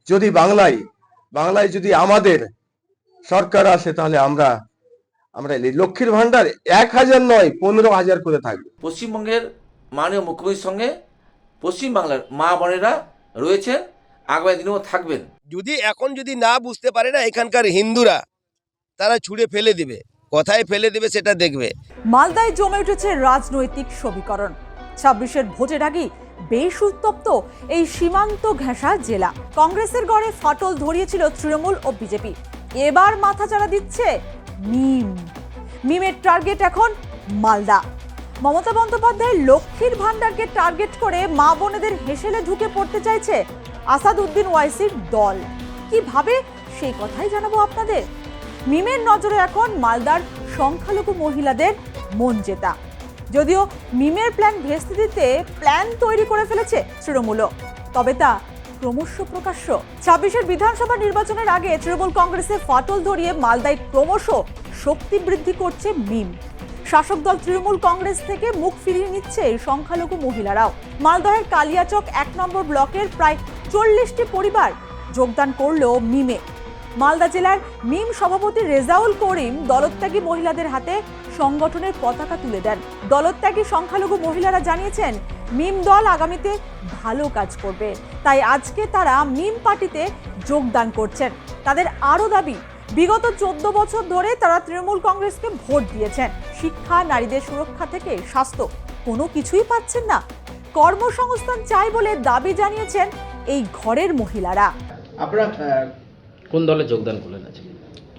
যদি বাংলায় যদি আমাদের সরকার আসে তাহলে আমরা এই লক্ষ্মীর ভান্ডার 1000 নয় 15,000 করে থাকবে। পশ্চিমবঙ্গের মাননীয় মুখ্যমন্ত্রীর সঙ্গে পশ্চিমবাংলার মা বোনেরা রয়েছেন, আগামী দিনেও থাকবেন। যদি না বুঝতে পারে না এখানকার হিন্দুরা, তারা ছুঁড়ে ফেলে দিবে, কোথায় ফেলে দিবে সেটা দেখবে। মালদায় জমে উঠেছে রাজনৈতিক সমীকরণ। 26-এর ভোটের আগে বেশ উত্তপ্ত এই সীমান্ত ঘেঁষা জেলা। কংগ্রেসের গড়ে ফাটল ধরিয়েছিল তৃণমূল ও বিজেপি। এবার মাথাচাড়া দিচ্ছে মিমের টার্গেট এখন মালদা। মমতা বন্দ্যোপাধ্যায় লক্ষ্মীর ভান্ডারকে টার্গেট করে মা বোনেদের হেসেলে ঢুকে পড়তে চাইছে আসাদউদ্দিন ওয়াইসির দল। কিভাবে সেই কথাই জানাবো আপনাদের। মিমের নজরে এখন মালদার সংখ্যালঘু মহিলাদের মন জেতা। যদিও মিমের প্ল্যান ভেস্তে দিতে প্ল্যান তৈরি করে ফেলেছে তৃণমূল, তবে তা ক্রমশ প্রকাশ্য। 26-এর বিধানসভা নির্বাচনের আগে তৃণমূল কংগ্রেসে ফাটল ধরিয়ে মালদায় ক্রমশ শক্তি বৃদ্ধি করছে মিম। শাসক দল তৃণমূল কংগ্রেস থেকে মুখ ফিরিয়ে নিচ্ছে সংখ্যালঘু মহিলারাও। মালদহের কালিয়াচক 1 নম্বর ব্লকের প্রায় 40টি পরিবার যোগদান করল মিমে। মালদা জেলার মিম সভাপতি রেজাউল করিম দলত্যাগী মহিলাদের হাতে সংগঠনের পতাকা তুলে দেন। দলত্যাগী সংখ্যালঘু মহিলারা জানিয়েছেন মিম দল আগামীতে ভালো কাজ করবে, তাই আজকে তারা মিম পার্টিতে যোগদান করছেন। তাদের আরও দাবি, বিগত 14 বছর ধরে তারা তৃণমূল কংগ্রেসকে ভোট দিয়েছেন। শিক্ষা, নারীদের সুরক্ষা থেকে স্বাস্থ্য কোনো কিছুই পাচ্ছেন না। কর্মসংস্থান চাই বলে দাবি জানিয়েছেন এই ঘরের মহিলারা। আপনারা কোন দলে যোগদান করলেন আজকে?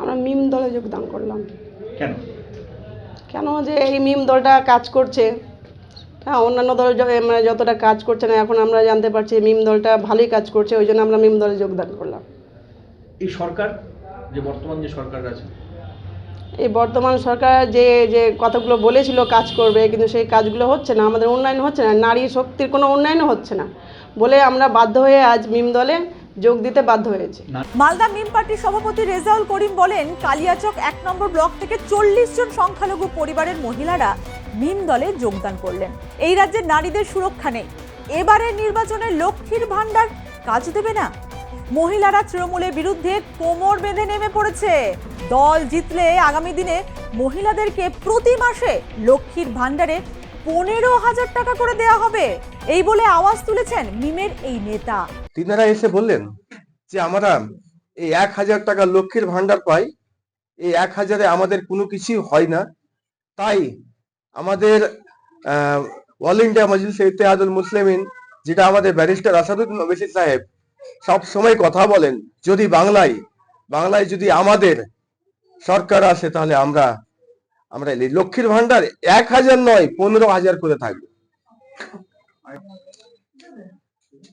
আমরা মিম দলে যোগদান করলাম। কেন যে এই মিম দলটা কাজ করছে, হ্যাঁ, অন্যান্য দল মানে যতটা কাজ করছে না, এখন আমরা জানতে পারছি মিম দলটা ভালোই কাজ করছে, ওই জন্য আমরা মিম দলে যোগদান করলাম। এই সরকার যে বর্তমান যে সরকার আছে, এই বর্তমান সরকার যে যে কথাগুলো বলেছিল কাজ করবে, কিন্তু সেই কাজগুলো হচ্ছে না, আমাদের উন্নয়ন হচ্ছে না, নারী শক্তির কোনো উন্নয়নও হচ্ছে না বলে আমরা বাধ্য হয়ে আজ মিম দলে যোগ দিতে বাধ্য হয়েছে। মালদা মিম পার্টির সভাপতি রেজাউল করিম বলেন, কালিয়াচক 1 নম্বর ব্লক থেকে 40 জন সংখ্যালঘু পরিবারের মহিলারা মিম দলে যোগদান করলেন। এই রাজ্যের নারীদের সুরক্ষা নেই, এবারের নির্বাচনে লক্ষ্মীর ভান্ডার কাজ দেবে না। মহিলারা তৃণমূলের বিরুদ্ধে কোমর বেঁধে নেমে পড়েছে। দল জিতলে আগামী দিনে মহিলাদেরকে প্রতি মাসে লক্ষ্মীর ভান্ডারে 15,000 টাকা করে দেওয়া হবে, এই বলে আওয়াজ তুলেছেন মিমের এই নেতা। তিনারা এসে বললেন যে আমরা এই 1000 টাকা লক্ষ্মীর ভান্ডার পাই, এই 1000-এ আমাদের কোনো কিছু হয় না, তাই আমাদের অল ইন্ডিয়া মজলিসে ইত্তেহাদুল মুসলিমিন, যেটা আমাদের ব্যারিস্টার আসাদুদ্দিন ওয়াইসি সাহেব সব সময় কথা বলেন, যদি বাংলায় যদি আমাদের সরকার আসে তাহলে আমরা এই লক্ষ্মীর ভান্ডার 1000 নয় 15,000 করে থাকবে।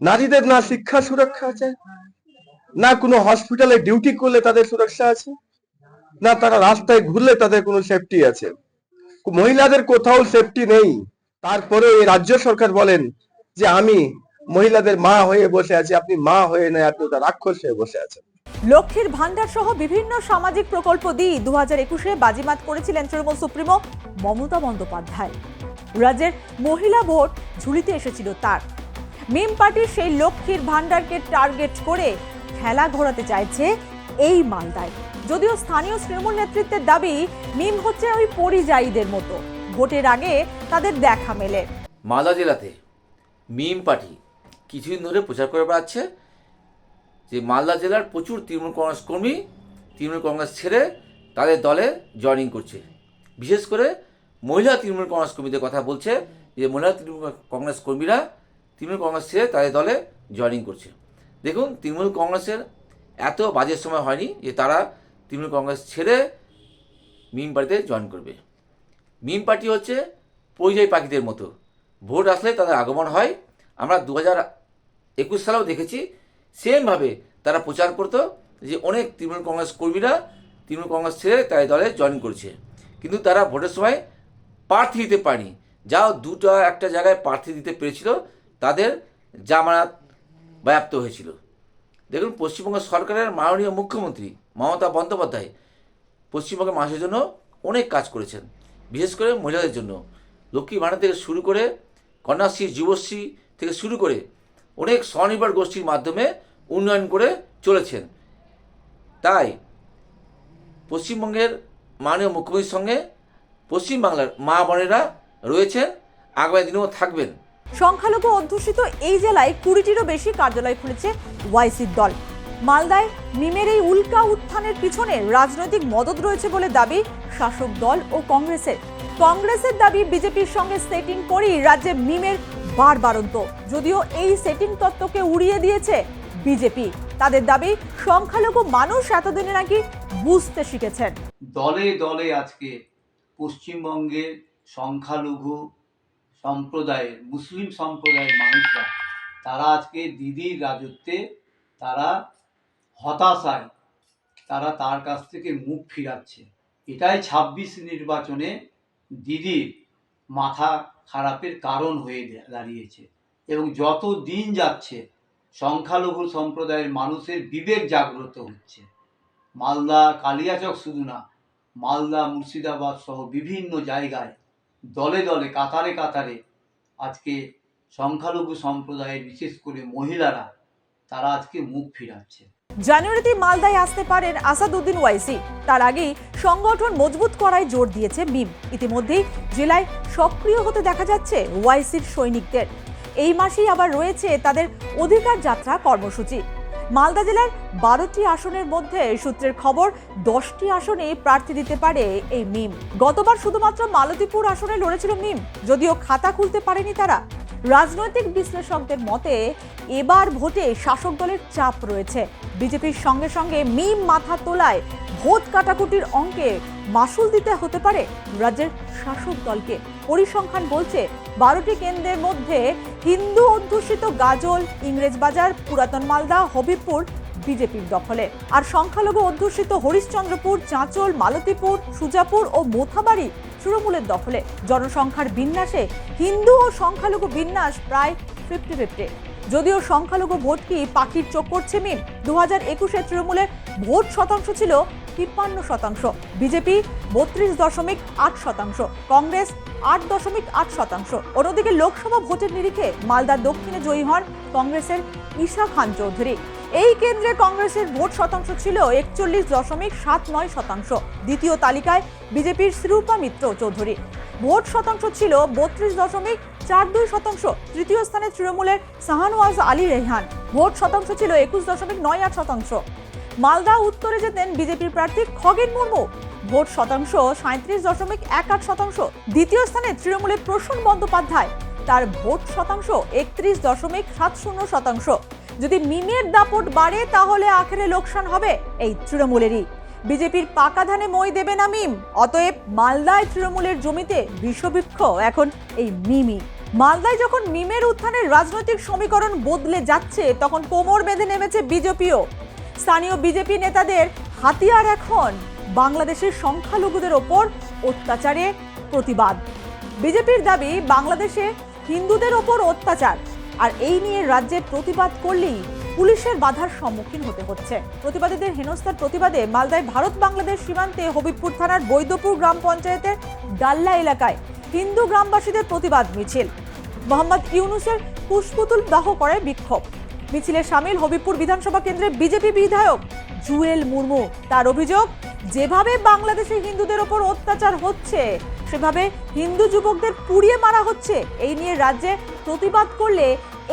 নারীদের না শিক্ষা সুরক্ষা আছে, না কোনো হসপিটালে ডিউটি করলে তাদের সুরক্ষা আছে, না তারা রাস্তায় ঘুরলে তাদের কোনো সেফটি আছে। মহিলাদের কোথাও সেফটি নেই। তারপরে এই রাজ্য সরকার বলেন যে আমি মহিলাদের মা হয়ে বসে আছি। আপনি মা হয়ে নয়, আপনি ওটা রাক্ষস হয়ে বসে আছেন। লক্ষ্মীর ভান্ডার সহ বিভিন্ন সামাজিক প্রকল্প দিয়ে 2021-এ বাজিমাত করেছিলেন তৃণমূল সুপ্রিমো মমতা বন্দ্যোপাধ্যায়। রাজ্যের মহিলা ভোট ঝুলিতে এসেছিল তার। মিম পার্টির সেই লক্ষ্মীর ভান্ডারকে টার্গেট করে খেলা ঘোরাতে চাইছে এই মালদায়। যদিও স্থানীয় তৃণমূল নেতৃত্বের দাবি, মিম হচ্ছে ওই পরিযায়ীদের মতো, ভোটের আগে তাদের দেখা মেলে। মালদা জেলাতে মিম পার্টি কিছুদিন ধরে প্রচার করে বেড়াচ্ছে যে মালদা জেলার প্রচুর তৃণমূল কংগ্রেস কর্মী তৃণমূল কংগ্রেস ছেড়ে তাদের দলে জয়েনিং করছে। বিশেষ করে মহিলা তৃণমূল কংগ্রেস কর্মীদের কথা বলছে যে মহিলা তৃণমূল কংগ্রেস কর্মীরা তৃণমূল কংগ্রেস ছেড়ে তাদের দলে জয়েনিং করছে। দেখুন, তৃণমূল কংগ্রেসের এত বাজে সময় হয়নি যে তারা তৃণমূল কংগ্রেস ছেড়ে মিম পার্টিতে জয়েন করবে। মিম পার্টি হচ্ছে পরিযায়ী পাখিদের মতো, ভোট আসলে তাদের আগমন হয়। আমরা 2021 সালেও দেখেছি সেমভাবে তারা প্রচার করতো যে অনেক তৃণমূল কংগ্রেস কর্মীরা তৃণমূল কংগ্রেস ছেড়ে তাদের দলে জয়েন করছে, কিন্তু তারা ভোটের সময় প্রার্থী দিতে পারেনি। যাও একটা জায়গায় প্রার্থী দিতে পেরেছিল, তাদের জামানত বাজেয়াপ্ত হয়েছিল। দেখুন, পশ্চিমবঙ্গ সরকারের মাননীয় মুখ্যমন্ত্রী মমতা বন্দ্যোপাধ্যায় পশ্চিমবঙ্গের মানুষের জন্য অনেক কাজ করেছেন, বিশেষ করে মহিলাদের জন্য। লক্ষ্মী ভান্ডার থেকে শুরু করে কন্যাশ্রী, যুবশ্রী থেকে শুরু করে অনেক স্বনির্ভর গোষ্ঠীর মাধ্যমে উন্নয়ন করে চলেছেন। তাই পশ্চিমবঙ্গের মাননীয় মুখ্যমন্ত্রীর সঙ্গে পশ্চিমবাংলার মা বোনেরা রয়েছেন, আগামী দিনেও থাকবেন। সংখ্যালঘু অধ্যুষিত এই জেলায় 20টিরও বেশি কার্যালয় খুলেছে ওয়াইসির দল। মালদায় মিমের এই উল্কা উত্থানের পিছনে রাজনৈতিক মদদ রয়েছে বলে দাবি শাসক দল ও কংগ্রেসের। কংগ্রেসের দাবি বিজেপির সঙ্গে সেটিং করেই রাজ্যে মিমের বাড়ন্ত, যদিও এই সেটিং তত্ত্বকে উড়িয়ে দিয়েছে বিজেপি। তাদের দাবি সংখ্যালঘু মানুষ এতদিনে নাকি বুঝতে শিখেছেন। দলে দলে আজকে পশ্চিমবঙ্গের সংখ্যালঘু সম্প্রদায়ের, মুসলিম সম্প্রদায়ের মানুষরা তারা আজকে দিদির রাজত্বে তারা হতাশায় তারা তার কাছ থেকে মুখ ফিরাচ্ছে। এটাই 26 নির্বাচনে দিদির মাথা খারাপের কারণ হয়ে দাঁড়িয়েছে। এবং যত দিন যাচ্ছে সংখ্যালঘু সম্প্রদায়ের মানুষের বিবেক জাগ্রত হচ্ছে। মালদা, কালিয়াচক শুধু না, মালদা, মুর্শিদাবাদ সহ বিভিন্ন জায়গায় দলে দলে কাতারে কাতারে আজকে সংখ্যালঘু সম্প্রদায়ের, বিশেষ করে মহিলারা, তারা আজকে মুখ ফিরাচ্ছে। জানুয়ারিতে মালদায় আসতে পারেন আসাদউদ্দিন ওয়াইসি। তার আগেই সংগঠন মজবুত করায় জোর দিয়েছে মিম। ইতিমধ্যেই জেলায় সক্রিয় হতে দেখা যাচ্ছে ওয়াইসির সৈনিকদের। এই মাসেই আবার রয়েছে তাদের অধিকার যাত্রা কর্মসূচি। মালদা জেলার 12টি আসনের মধ্যে সূত্রের খবর 10টি আসনে প্রার্থী দিতে পারে এই মিম। গতবার শুধুমাত্র মালতীপুর আসনে লড়েছিল মিম, যদিও খাতা খুলতে পারেনি তারা। রাজনৈতিক বিশ্লেষকদের মতে এবার ভোটে শাসক দলের চাপ রয়েছে। বিজেপির সঙ্গে সঙ্গে মিম মাথা তোলায় ভোট কাটাকুটির অঙ্কে মাসুল দিতে হতে পারে রাজ্যের শাসক দলকে। পরিসংখ্যান বলছে 12টি কেন্দ্রের মধ্যে হিন্দু অধ্যুষিত গাজল, ইংরেজবাজার, পুরাতন মালদা, হবিবপুর বিজেপির দখলে, আর সংখ্যালঘু অধ্যুষিত হরিশ্চন্দ্রপুর, চাঁচল, মালতীপুর, সুজাপুর ও মোথাবাড়ি তৃণমূলের দখলে। জনসংখ্যার বিন্যাসে হিন্দু ও সংখ্যালঘু বিন্যাস প্রায় 50-50। যদিও সংখ্যালঘু ভোট কি পাখির চোখ করছে মিম। 2021-এ তৃণমূলের ভোট শতাংশ ছিল 53%, বিজেপি 32.8%, কংগ্রেস 8.8%। অন্যদিকে লোকসভা ভোটের নিরিখে মালদার দক্ষিণে জয়ী হন কংগ্রেসের ঈশা খান চৌধুরী। এই কেন্দ্রে কংগ্রেসের ভোট শতাংশ ছিল 41.79%। দ্বিতীয় তালিকায় বিজেপির শ্রীরূপা মিত্র চৌধুরী, ভোট শতাংশ ছিল 32.42%। তৃতীয় স্থানে তৃণমূলের শাহনওয়াজ আলী রেহান, ভোট শতাংশ ছিল 21.98%। মালদা উত্তরে যেতেন বিজেপির প্রার্থী খগেন মুর্মু, ভোট শতাংশ 37.18%। দ্বিতীয় স্থানে তৃণমূলের প্রসূন বন্দ্যোপাধ্যায়, তার ভোট শতাংশ 31.70%। যদি মিমের দাপট বাড়ে তাহলে আখেরে লোকসান হবে এই তৃণমূলেরই। বিজেপির পাকা ধানে মই দেবে না মিম। অতএব মালদায় তৃণমূলের জমিতে বিষবৃক্ষ এখন এই মিমই। মালদায় যখন মিমের উত্থানের রাজনৈতিক সমীকরণ বদলে যাচ্ছে, তখন কোমর বেঁধে নেমেছে বিজেপিও। স্থানীয় বিজেপি নেতাদের হাতিয়ার এখন বাংলাদেশের সংখ্যালঘুদের ওপর অত্যাচারের প্রতিবাদ। বিজেপির দাবি বাংলাদেশে হিন্দুদের ওপর অত্যাচার, আর এই নিয়ে রাজ্যে প্রতিবাদ করলেই পুলিশের বাধার সম্মুখীন হতে হচ্ছে। প্রতিবাদীদের হেনস্থার প্রতিবাদে মালদায় ভারত বাংলাদেশ সীমান্তে হবিবপুর থানার বৈদ্যপুর গ্রাম পঞ্চায়েতের ডাল্লা এলাকায় হিন্দু গ্রামবাসীদের প্রতিবাদ মিছিল। মোহাম্মদ ইউনুসের পুষ্পতুল দাহ করে বিক্ষোভ। মিছিলে সামিল হবিবপুর বিধানসভা কেন্দ্রের বিজেপি বিধায়ক জুয়েল মুর্মু। তার অভিযোগ, যেভাবে বাংলাদেশে হিন্দুদের ওপর অত্যাচার হচ্ছে সেভাবে হিন্দু যুবকদের পুড়িয়ে মারা হচ্ছে। এই নিয়ে রাজ্যে প্রতিবাদ করলে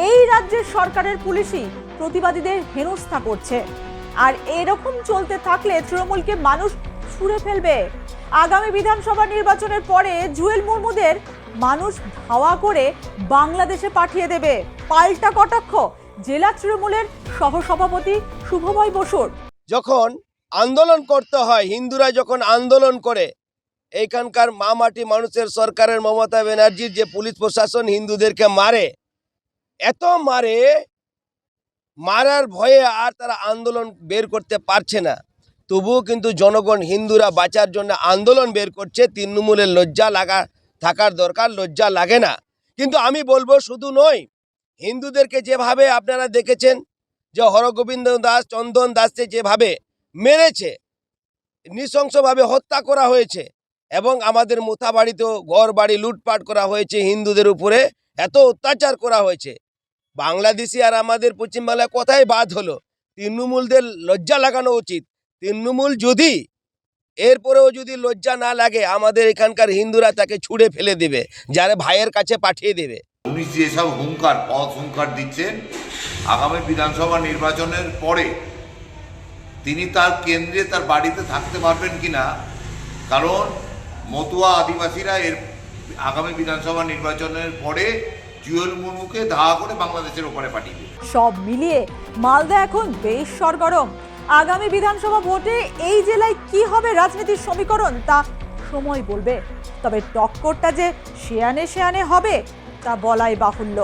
এই রাজ্যের সরকারের পুলিশই প্রতিবাদীদের হেনস্থা করছে। আর এরকম চলতে থাকলে তৃণমূলকে মানুষ ছুঁড়ে ফেলবে। আগামী বিধানসভা নির্বাচনের পরে জুয়েল মুর্মুদের মানুষ ধাওয়া করে বাংলাদেশে পাঠিয়ে দেবে। পাল্টা কটাক্ষ জেলা তৃণমূলের সহসভাপতি শুভময় বসুর। যখন আন্দোলন করতে হয়, হিন্দুরা যখন আন্দোলন করে, এইখানকার মাটি মানুষের সরকারের মমতা ব্যানার্জির যে পুলিশ প্রশাসন হিন্দুদেরকে মারে, এত মারে, মারার ভয়ে আর তারা আন্দোলন বের করতে পারছে না। তবুও কিন্তু জনগণ, হিন্দুরা বাঁচার জন্য আন্দোলন বের করছে। তৃণমূলের লজ্জা থাকার দরকার, লজ্জা লাগে না। কিন্তু আমি বলবো শুধু নয়, হিন্দুদেরকে যেভাবে আপনারা দেখেছেন যে হরগোবিন্দ দাস, চন্দন দাসকে যেভাবে মেরেছে, নৃশংসভাবে হত্যা করা হয়েছে, এবং আমাদের মোথাবাড়িতেও ঘর বাড়ি লুটপাট করা হয়েছে, হিন্দুদের উপরে এত অত্যাচার করা হয়েছে। বাংলাদেশি আর আমাদের পশ্চিমবাংলায় কোথায় বাদ হলো? তৃণমূলদের লজ্জা লাগানো উচিত। তৃণমূল যদি এরপরেও যদি লজ্জা না লাগে, আমাদের এখানকার হিন্দুরা তাকে ছুঁড়ে ফেলে দেবে, যারা ভাইয়ের কাছে পাঠিয়ে দেবে। উনি যেসব হুঙ্কার পথ হুঙ্কার দিচ্ছেন আগামী বিধানসভা নির্বাচনের পরে তিনি তার কেন্দ্রে তার বাড়িতে থাকতে পারবেন কিনা, কারণ মতুয়া আদিবাসীরা এর আগামী বিধানসভা নির্বাচনের পরে জুয়েল মুর্মুকে ধাওয়া করে বাংলাদেশের ওপরে পাঠিয়ে দেবে। সব মিলিয়ে মালদা এখন বেশ সরগরম। আগামী বিধানসভা ভোটে এই জেলায় কি হবে রাজনীতির সমীকরণ তা সময় বলবে, তবে টক্করটা যে শেয়ানে শেয়ানে হবে তা বলাই বাহুল্য।